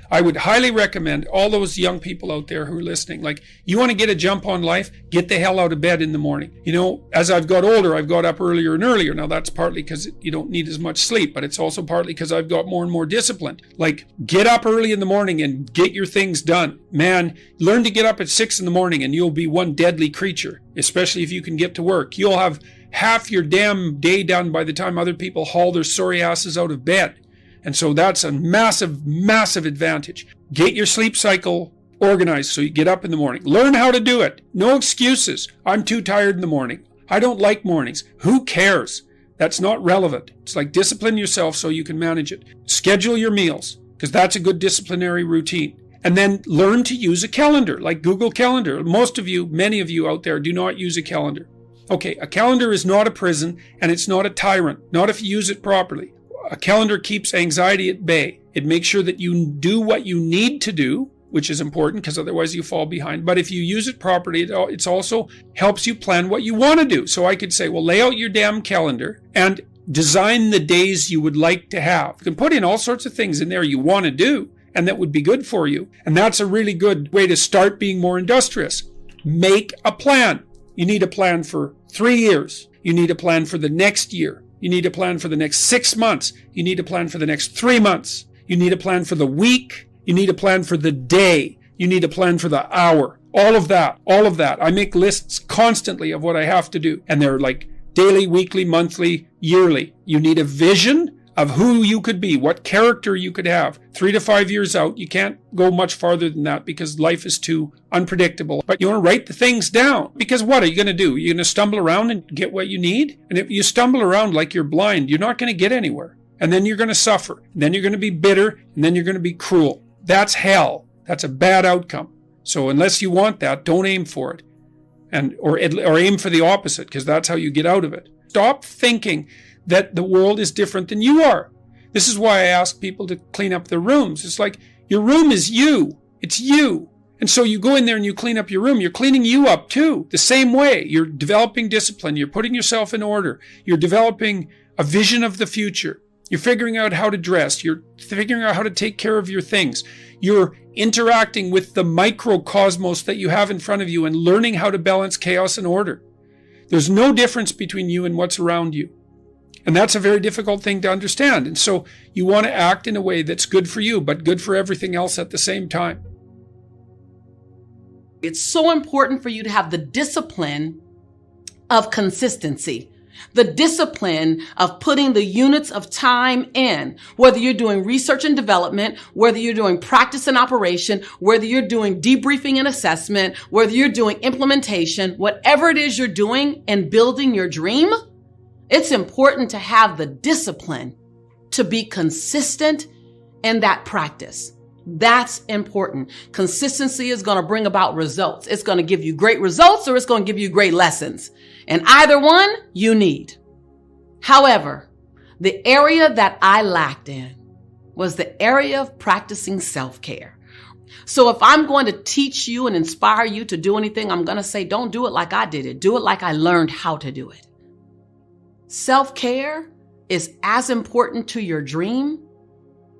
I would highly recommend all those young people out there who are listening, like, you want to get a jump on life, get the hell out of bed in the morning. You know, as I've got older, I've got up earlier and earlier. Now that's partly because you don't need as much sleep, but it's also partly because I've got more and more disciplined. Like, get up early in the morning and get your things done. Man, learn to get up at 6 in the morning and you'll be one deadly creature, especially if you can get to work. You'll have half your damn day done by the time other people haul their sorry asses out of bed. And so that's a massive, massive advantage. Get your sleep cycle organized so you get up in the morning. Learn how to do it. No excuses. I'm too tired in the morning. I don't like mornings. Who cares? That's not relevant. It's like, discipline yourself so you can manage it. Schedule your meals, because that's a good disciplinary routine. And then learn to use a calendar, like Google Calendar. Most of you, many of you out there, do not use a calendar. Okay, a calendar is not a prison, and it's not a tyrant, not if you use it properly. A calendar keeps anxiety at bay. It makes sure that you do what you need to do, which is important because otherwise you fall behind. But if you use it properly, it also helps you plan what you want to do. So I could say, well, lay out your damn calendar and design the days you would like to have. You can put in all sorts of things in there you want to do, and that would be good for you. And that's a really good way to start being more industrious. Make a plan. You need a plan for 3 years. You need a plan for the next year. You need a plan for the next 6 months. You need a plan for the next 3 months. You need a plan for the week. You need a plan for the day. You need a plan for the hour. All of that. I make lists constantly of what I have to do. And they're like daily, weekly, monthly, yearly. You need a vision of who you could be, what character you could have. 3 to 5 years out, you can't go much farther than that because life is too unpredictable. But you want to write the things down, because what are you going to do? You're going to stumble around and get what you need? And if you stumble around like you're blind, you're not going to get anywhere. And then you're going to suffer. And then you're going to be bitter. And then you're going to be cruel. That's hell. That's a bad outcome. So unless you want that, don't aim for it. Or aim for the opposite, because that's how you get out of it. Stop thinking that the world is different than you are. This is why I ask people to clean up their rooms. It's like, your room is you. It's you. And so you go in there and you clean up your room. You're cleaning you up too. The same way. You're developing discipline. You're putting yourself in order. You're developing a vision of the future. You're figuring out how to dress. You're figuring out how to take care of your things. You're interacting with the microcosmos that you have in front of you and learning how to balance chaos and order. There's no difference between you and what's around you. And that's a very difficult thing to understand. And so you want to act in a way that's good for you, but good for everything else at the same time. It's so important for you to have the discipline of consistency, the discipline of putting the units of time in, whether you're doing research and development, whether you're doing practice and operation, whether you're doing debriefing and assessment, whether you're doing implementation, whatever it is you're doing and building your dream. It's important to have the discipline to be consistent in that practice. That's important. Consistency is going to bring about results. It's going to give you great results, or it's going to give you great lessons. And either one you need. However, the area that I lacked in was the area of practicing self-care. So if I'm going to teach you and inspire you to do anything, I'm going to say, don't do it like I did it. Do it like I learned how to do it. Self-care is as important to your dream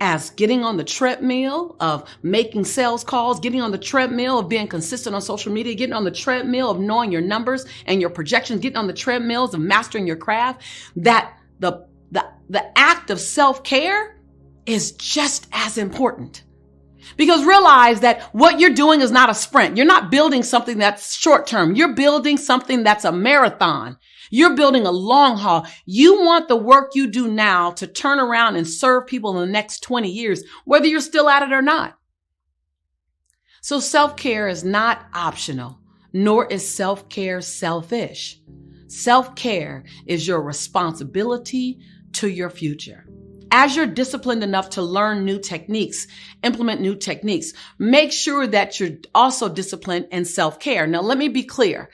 as getting on the treadmill of making sales calls, getting on the treadmill of being consistent on social media, getting on the treadmill of knowing your numbers and your projections, getting on the treadmills of mastering your craft. That the act of self-care is just as important. Because realize that what you're doing is not a sprint. You're not building something that's short term. You're building something that's a marathon. You're building a long haul. You want the work you do now to turn around and serve people in the next 20 years, whether you're still at it or not. So self-care is not optional, nor is self-care selfish. Self-care is your responsibility to your future. As you're disciplined enough to learn new techniques, implement new techniques, make sure that you're also disciplined in self-care. Now, let me be clear.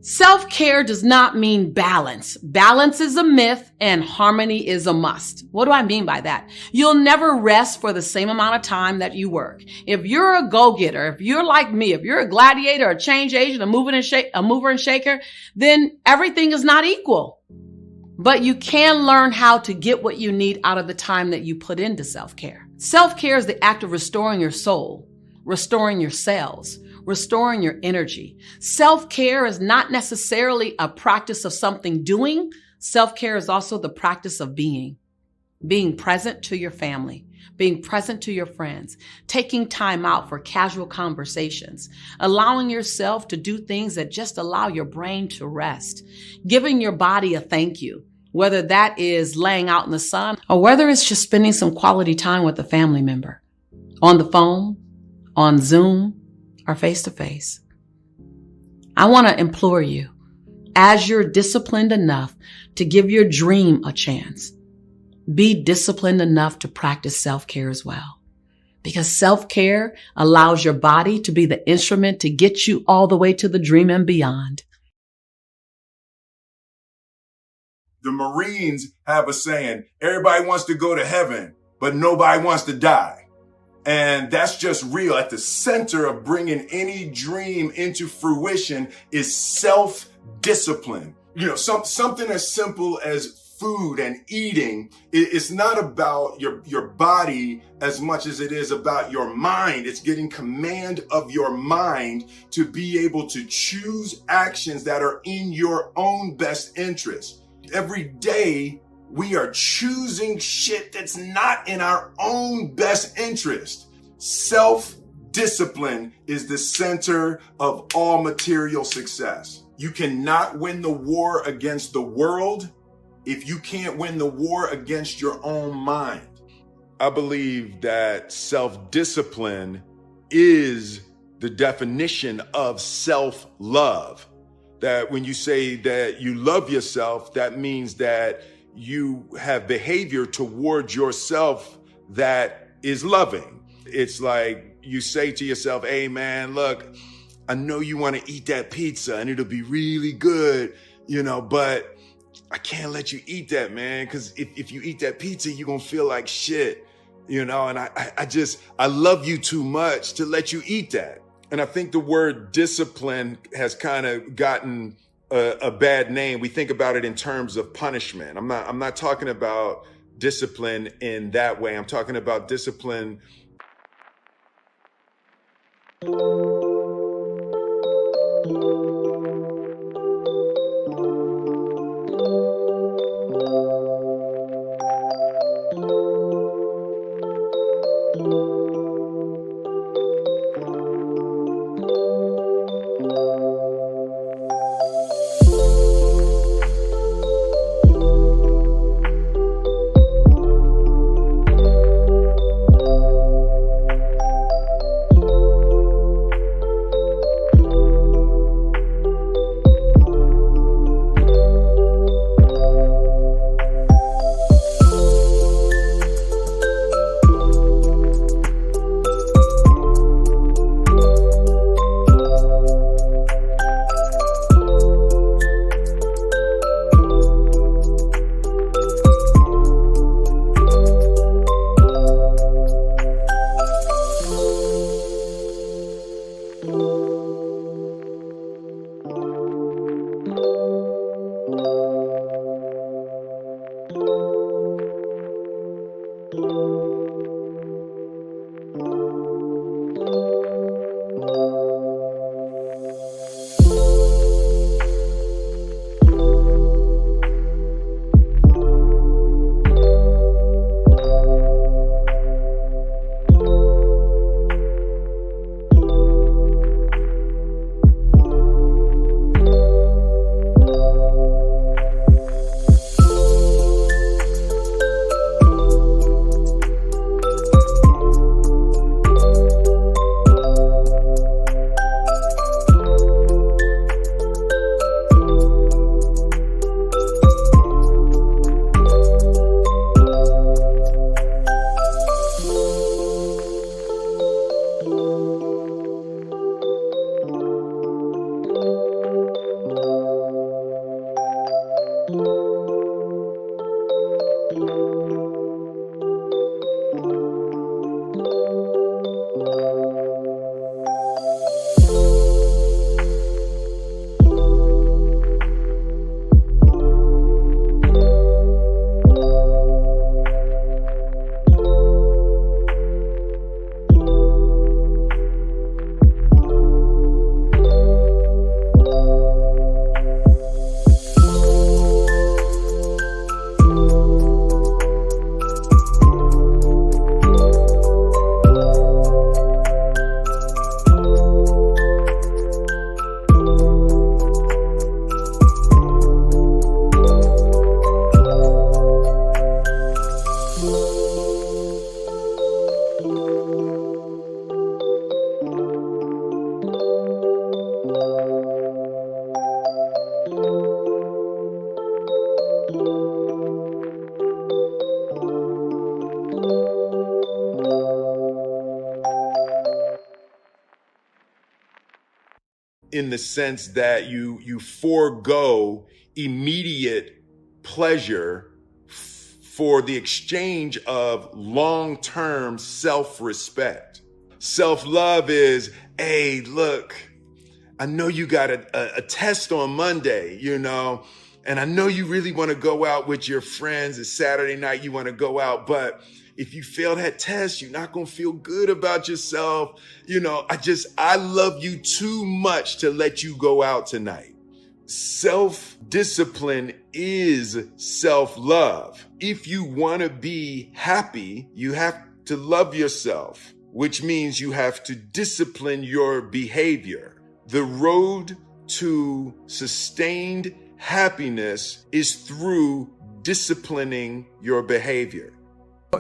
Self-care does not mean balance. Balance is a myth and harmony is a must. What do I mean by that? You'll never rest for the same amount of time that you work. If you're a go-getter, if you're like me, if you're a gladiator, a change agent, a mover and shaker, then everything is not equal. But you can learn how to get what you need out of the time that you put into self-care. Self-care is the act of restoring your soul, restoring your cells, restoring your energy. Self-care is not necessarily a practice of something doing. Self-care is also the practice of being present to your family, being present to your friends, taking time out for casual conversations, allowing yourself to do things that just allow your brain to rest, giving your body a thank you, whether that is laying out in the sun or whether it's just spending some quality time with a family member, on the phone, on Zoom, or face to face. I want to implore you, as you're disciplined enough to give your dream a chance, be disciplined enough to practice self-care as well. Because self-care allows your body to be the instrument to get you all the way to the dream and beyond. The Marines have a saying, everybody wants to go to heaven, but nobody wants to die. And that's just real. At the center of bringing any dream into fruition is self-discipline. Something as simple as food and eating. It's not about your body as much as it is about your mind. It's getting command of your mind to be able to choose actions that are in your own best interest. Every day we are choosing shit that's not in our own best interest. Self-discipline is the center of all material success. You cannot win the war against the world if you can't win the war against your own mind. I believe that self-discipline is the definition of self-love. That when you say that you love yourself, that means that you have behavior towards yourself that is loving. It's like you say to yourself, hey man, look, I know you want to eat that pizza and it'll be really good, but I can't let you eat that, man, because if you eat that pizza, you're going to feel like shit, and I love you too much to let you eat that. And I think the word discipline has kind of gotten a bad name. We think about it in terms of punishment. I'm not talking about discipline in that way. I'm talking about discipline. in the sense that you forego immediate pleasure for the exchange of long-term self-respect. Self-love is, hey, look, I know you got a test on Monday, and I know you really want to go out with your friends. It's Saturday night, you want to go out, but if you fail that test, you're not going to feel good about yourself. I love you too much to let you go out tonight. Self-discipline is self-love. If you want to be happy, you have to love yourself, which means you have to discipline your behavior. The road to sustained happiness is through disciplining your behavior.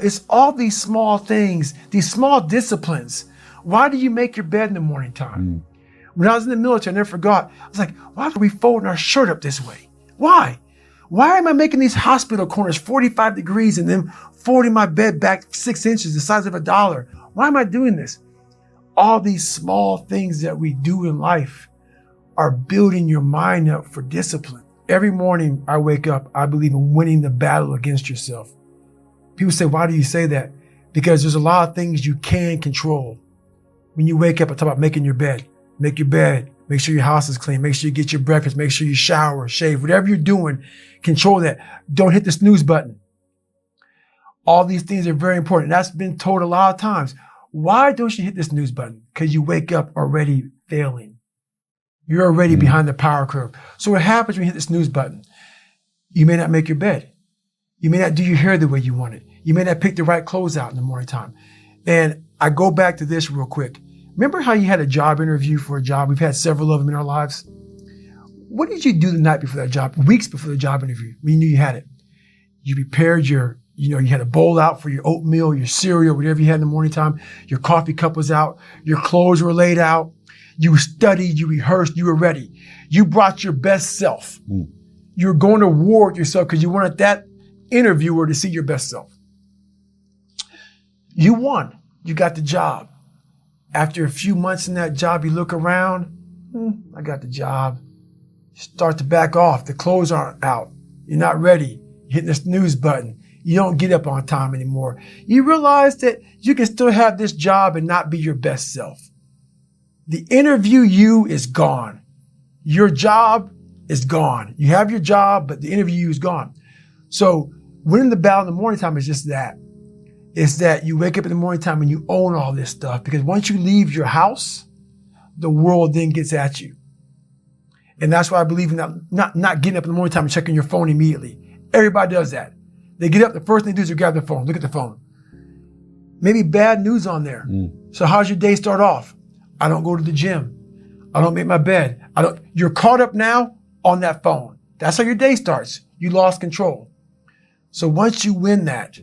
It's all these small things, these small disciplines. Why do you make your bed in the morning time? When I was in the military, I never forgot. I was like, why are we folding our shirt up this way? Why? Why am I making these hospital corners 45 degrees and then folding my bed back 6 inches, the size of $1? Why am I doing this? All these small things that we do in life are building your mind up for discipline. Every morning I wake up, I believe in winning the battle against yourself. People say, why do you say that? Because there's a lot of things you can control. When you wake up, I talk about making your bed. Make your bed. Make sure your house is clean. Make sure you get your breakfast. Make sure you shower, shave. Whatever you're doing, control that. Don't hit the snooze button. All these things are very important. That's been told a lot of times. Why don't you hit the snooze button? Because you wake up already failing. You're already behind the power curve. So what happens when you hit the snooze button? You may not make your bed. You may not do your hair the way you want it. You may not pick the right clothes out in the morning time. And I go back to this real quick. Remember how you had a job interview for a job? We've had several of them in our lives. What did you do the night before that job, weeks before the job interview, when you knew you had it? You prepared you had a bowl out for your oatmeal, your cereal, whatever you had in the morning time. Your coffee cup was out. Your clothes were laid out. You studied, you rehearsed, you were ready. You brought your best self. You were going to war with yourself because you wanted that interviewer to see your best self. You won. You got the job. After a few months in that job, you look around. I got the job. Start to back off. The clothes aren't out. You're not ready. You're hitting the snooze button. You don't get up on time anymore. You realize that you can still have this job and not be your best self. The interview you is gone. Your job is gone. You have your job, but the interview you is gone. So winning the battle in the morning time is just that. It's that you wake up in the morning time and you own all this stuff, because once you leave your house, the world then gets at you. And that's why I believe in not getting up in the morning time and checking your phone immediately. Everybody does that. They get up, the first thing they do is grab their phone, look at the phone. Maybe bad news on there. So how's your day start off? I don't go to the gym. I don't make my bed. You're caught up now on that phone. That's how your day starts. You lost control. So once you win that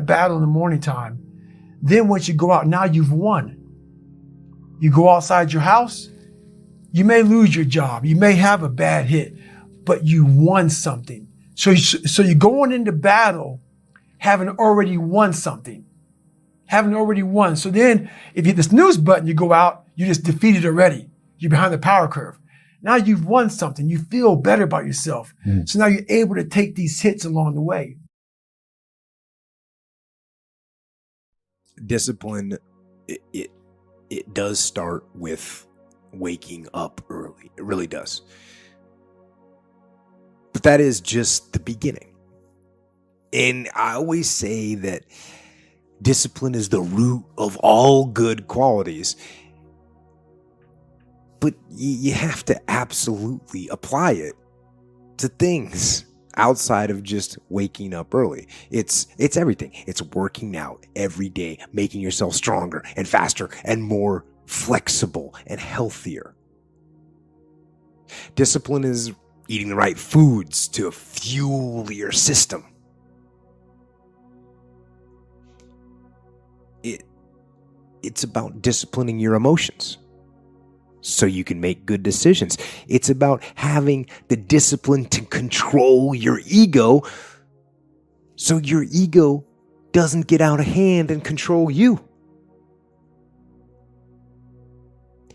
battle in the morning time, then once you go out, now you've won. You go outside your house, you may lose your job. You may have a bad hit, but you won something. So you're going into battle having already won something. Having already won. So then if you hit the snooze button, you go out, you just defeated already. You're behind the power curve. Now you've won something. You feel better about yourself. So now you're able to take these hits along the way. Discipline, it does start with waking up early. It really does. But that is just the beginning. And I always say that discipline is the root of all good qualities. But you have to absolutely apply it to things outside of just waking up early. It's everything. It's working out every day, making yourself stronger and faster and more flexible and healthier. Discipline is eating the right foods to fuel your system. It's about disciplining your emotions so you can make good decisions. It's about having the discipline to control your ego so your ego doesn't get out of hand and control you.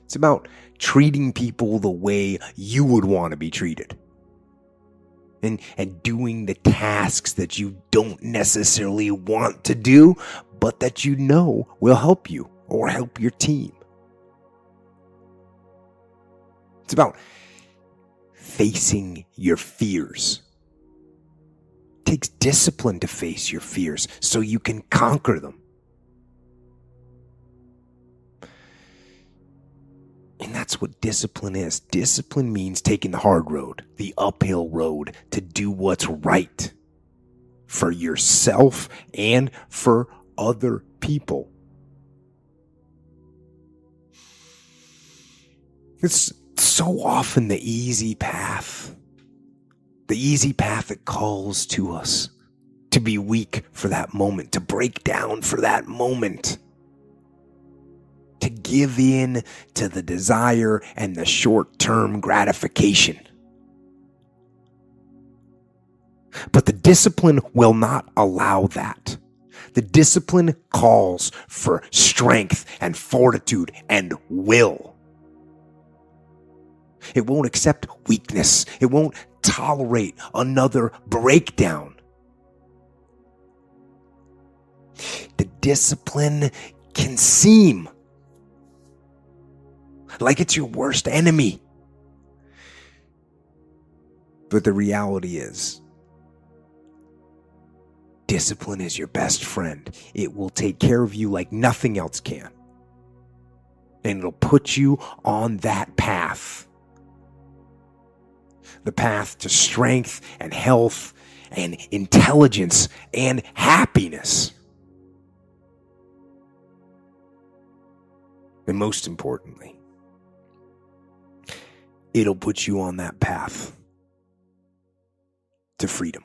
It's about treating people the way you would want to be treated. And doing the tasks that you don't necessarily want to do, but that you know will help you or help your team. It's about facing your fears. It takes discipline to face your fears so you can conquer them. And that's what discipline is. Discipline means taking the hard road, the uphill road, to do what's right for yourself and for other people. It's so often the easy path that calls to us to be weak for that moment, to break down for that moment, to give in to the desire and the short-term gratification. But the discipline will not allow that. The discipline calls for strength and fortitude and will. It won't accept weakness. It won't tolerate another breakdown. The discipline can seem like it's your worst enemy. But the reality is, discipline is your best friend. It will take care of you like nothing else can. And it'll put you on that path. The path to strength and health and intelligence and happiness. And most importantly, it'll put you on that path to freedom.